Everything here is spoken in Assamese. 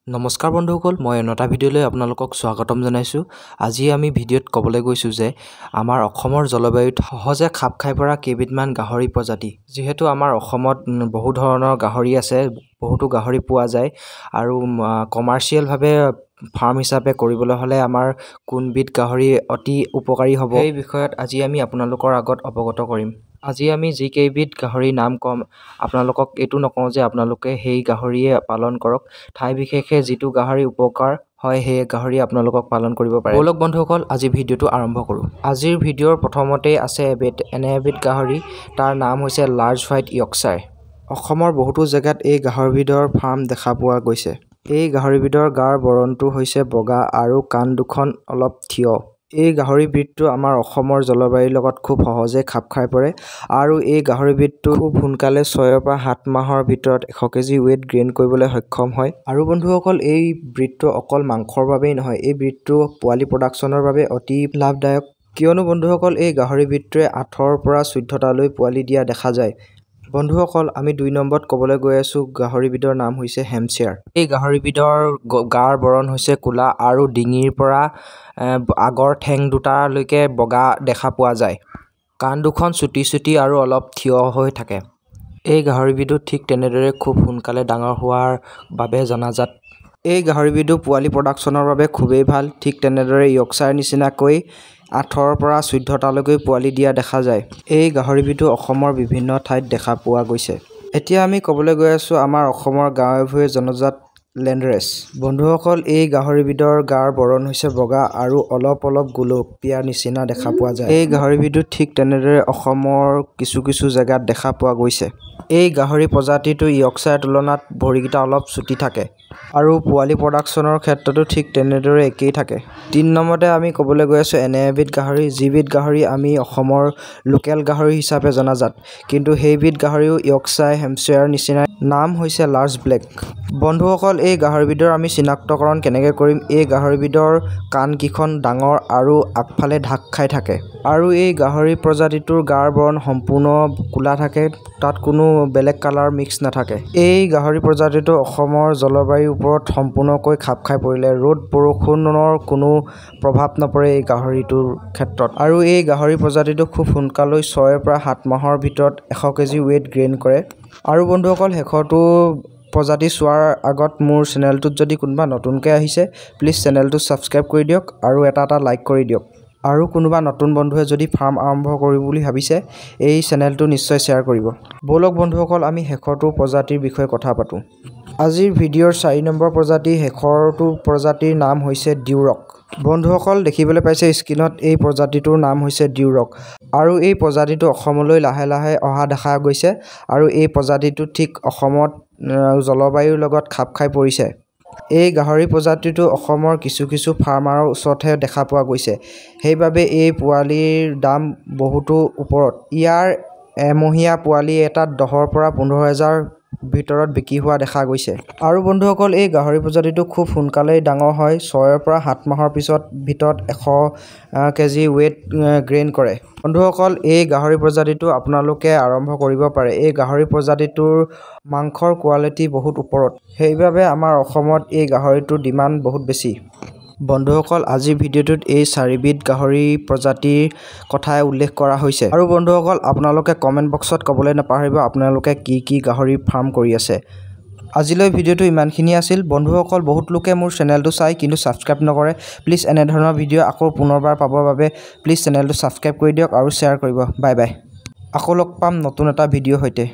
নমস্কাৰ বন্ধুসকল, মই এটা ভিডিঅ'লৈ আপোনালোকক স্বাগতম জনাইছোঁ। আজি আমি ভিডিঅ'ত ক'বলৈ গৈছোঁ যে আমাৰ অসমৰ জলবায়ুত সহজে খাপ খাই পৰা কেইবিধমান গাহৰি প্ৰজাতি। যিহেতু আমাৰ অসমত বহু ধৰণৰ গাহৰি আছে, বহুতো গাহৰি পোৱা যায় আৰু কমাৰ্চিয়েলভাৱে ফাৰ্ম হিচাপে কৰিবলৈ হ'লে আমাৰ কোনবিধ গাহৰি অতি উপকাৰী হ'ব সেই বিষয়ত আজি আমি আপোনালোকৰ আগত অৱগত কৰিম। আজি আমি যিকেইবিধ গাহৰিৰ নাম ক'ম, আপোনালোকক এইটো নকওঁ যে আপোনালোকে সেই গাহৰিয়ে পালন কৰক। ঠাই বিশেষে যিটো গাহৰি উপকাৰ হয় সেই গাহৰি আপোনালোকক পালন কৰিব পাৰে। ব'লক বন্ধুসকল, আজি ভিডিঅ'টো আৰম্ভ কৰোঁ। আজিৰ ভিডিঅ'ৰ প্ৰথমতেই আছে এনে এবিধ গাহৰি, তাৰ নাম হৈছে লাৰ্জ হোৱাইট য়ৰ্কশ্বায়াৰ। অসমৰ বহুতো জেগাত এই গাহৰিবিধৰ ফাৰ্ম দেখা পোৱা গৈছে। এই গাহৰিবিধৰ গাৰ বৰণটো হৈছে বগা আৰু কাণ দুখন অলপ থিয়। এই গাহৰিবিধটো আমাৰ অসমৰ জলবায়ুৰ লগত খুব সহজে খাপ খাই পৰে আৰু এই গাহৰিবিধটো খুব সোনকালে 6 পৰা 7 মাহৰ ভিতৰত 100 কেজি ৱেইট গেইন কৰিবলৈ সক্ষম হয়। আৰু বন্ধুসকল, এই ব্ৰীডটো অকল মাংসৰ বাবেই নহয়, এই ব্ৰীডটো পোৱালি প্ৰডাকশ্যনৰ বাবে অতি লাভদায়ক। কিয়নো বন্ধুসকল, এই গাহৰিবিধটোৱে 8ৰ পৰা 14টালৈ পোৱালি দিয়া দেখা যায়। বন্ধুসকল, আমি 2 নম্বৰত ক'বলৈ গৈ আছোঁ গাহৰিবিধৰ নাম হৈছে হেম্পশ্বায়াৰ। এই গাহৰিবিধৰ গাৰ বৰণ হৈছে ক'লা আৰু ডিঙিৰ পৰা আগৰ ঠেং দুটালৈকে বগা দেখা পোৱা যায়। কাণ দুখন চুটি আৰু অলপ থিয় হৈ থাকে। এই গাহৰিবিধো ঠিক তেনেদৰে খুব সোনকালে ডাঙৰ হোৱাৰ বাবে জনাজাত। এই গাহৰিবিধো পোৱালি প্ৰডাকশ্যনৰ বাবে খুবেই ভাল। ঠিক তেনেদৰে য়ৰ্কশ্বায়াৰ নিচিনাকৈ 8ৰ পৰা 14টালৈকে পোৱালি দিয়া দেখা যায়। এই গাহৰিবিধো অসমৰ বিভিন্ন ঠাইত দেখা পোৱা গৈছে। এতিয়া আমি ক'বলৈ গৈ আছোঁ আমাৰ অসমৰ গাঁৱে ভূঞে জনজাত লেণ্ডৰেছ। বন্ধুসকল, এই গাহৰিবিধৰ গাৰ বৰণ হৈছে বগা আৰু অলপ গোলপীয়া নিচিনা দেখা পোৱা যায়। এই গাহৰিবিধো ঠিক তেনেদৰে অসমৰ কিছু জেগাত দেখা পোৱা গৈছে। এই গাহৰি প্ৰজাতিটো য়ৰ্কশ্বায়াৰ তুলনাত ভৰিকেইটা অলপ চুটি থাকে আৰু পোৱালি প্ৰডাকশ্যনৰ ক্ষেত্ৰতো ঠিক তেনেদৰে একেই থাকে। 3 নম্বৰতে আমি ক'বলৈ গৈ আছোঁ এনে এবিধ গাহৰি, যিবিধ গাহৰি আমি অসমৰ লোকেল গাহৰি হিচাপে জনাজাত, কিন্তু সেইবিধ গাহৰিও য়ৰ্কশ্বায়াৰ হেম্পশ্বায়াৰ নিচিনাই, নাম হৈছে লাৰ্জ ব্লেক। বন্ধুসকল, এই গাহৰিবিধৰ আমি চিনাক্তকৰণ কেনেকৈ কৰিম? এই গাহৰিবিধৰ কাণকেইখন ডাঙৰ আৰু আগফালে ঢাক খাই থাকে আৰু এই গাহৰি প্ৰজাতিটোৰ গাৰ বৰণ সম্পূৰ্ণ ক'লা থাকে, তাত কোনো বেলেগ কালাৰ মিক্স নাথাকে। এই গাহৰি প্ৰজাতিটো অসমৰ জলবায়ুৰ ওপৰত সম্পূৰ্ণকৈ খাপ খাই পৰিলে ৰ'দ বৰষুণৰ কোনো প্ৰভাৱ নপৰে এই গাহৰিটোৰ ক্ষেত্ৰত। আৰু এই গাহৰি প্ৰজাতিটো খুব সোনকালে 6 পৰা 7 মাহৰ ভিতৰত 100 কেজি ৱেইট গেইন কৰে। আৰু বন্ধুসকল, শেষৰটো প্ৰজাতি চোৱাৰ আগত মোৰ চেনেলটোত যদি কোনোবা নতুনকৈ আহিছে, প্লিজ চেনেলটো ছাবস্ক্ৰাইব কৰি দিয়ক আৰু এটা লাইক কৰি দিয়ক। আৰু কোনোবা নতুন বন্ধুৱে যদি ফাৰ্ম আৰম্ভ কৰিম বুলি ভাবিছে, এই চেনেলটো নিশ্চয় শ্বেয়াৰ কৰিব। ব'লক বন্ধুসকল, আমি শেষৰটো প্ৰজাতিৰ বিষয়ে কথা পাতোঁ। আজিৰ ভিডিঅ'ৰ 4 নম্বৰ প্ৰজাতি, শেষৰটো প্ৰজাতিৰ নাম হৈছে ডিউৰক। বন্ধুসকল, দেখিবলৈ পাইছে স্ক্ৰীনত, এই প্ৰজাতিটোৰ নাম হৈছে ডিউৰক আৰু এই প্ৰজাতিটো অসমলৈ লাহে লাহে অহা দেখা গৈছে আৰু এই প্ৰজাতিটো ঠিক অসমত জলবায়ুৰ লগত খাপ খাই পৰিছে। এই গাহৰি প্ৰজাতিটো অসমৰ কিছু ফাৰ্মাৰৰ ওচৰতহে দেখা পোৱা গৈছে, সেইবাবে এই পোৱালিৰ দাম বহুতো ওপৰত। ইয়াৰ এমহীয়া পোৱালি এটাত 10ৰ পৰা 15,000 ভিতৰত বিক্ৰী হোৱা দেখা গৈছে। আৰু বন্ধুসকল, এই গাহৰি প্ৰজাতিটো খুব সোনকালেই ডাঙৰ হয়, 6 পৰা 7 মাহৰ ভিতৰত 100 কেজি ৱেইট গেইন কৰে। বন্ধুসকল, এই গাহৰি প্ৰজাতিটো আপোনালোকে আৰম্ভ কৰিব পাৰে। এই গাহৰি প্ৰজাতিটোৰ মাংসৰ কোৱালিটি বহুত ওপৰত, সেইবাবে আমাৰ অসমত এই গাহৰিটোৰ ডিমাণ্ড বহুত বেছি। বন্ধুসকল, আজিৰ ভিডিঅ'টোত এই 4বিধ গাহৰি প্ৰজাতিৰ কথাই উল্লেখ কৰা হৈছে। আৰু বন্ধুসকল, আপোনালোকে কমেণ্ট বক্সত ক'বলৈ নাপাহৰিব আপোনালোকে কি গাহৰি ফাৰ্ম কৰি আছে। আজিলৈ ভিডিঅ'টো ইমানখিনিয়ে আছিল। বন্ধুসকল, বহুত লোকে মোৰ চেনেলটো চাই কিন্তু ছাবস্ক্ৰাইব নকৰে। প্লিজ এনেধৰণৰ ভিডিঅ' আকৌ পুনৰবাৰ পাবৰ বাবে প্লিজ চেনেলটো ছাবস্ক্ৰাইব কৰি দিয়ক আৰু শ্বেয়াৰ কৰিব। Bye bye. আকৌ লগ পাম নতুন এটা ভিডিঅ'ৰ সৈতে।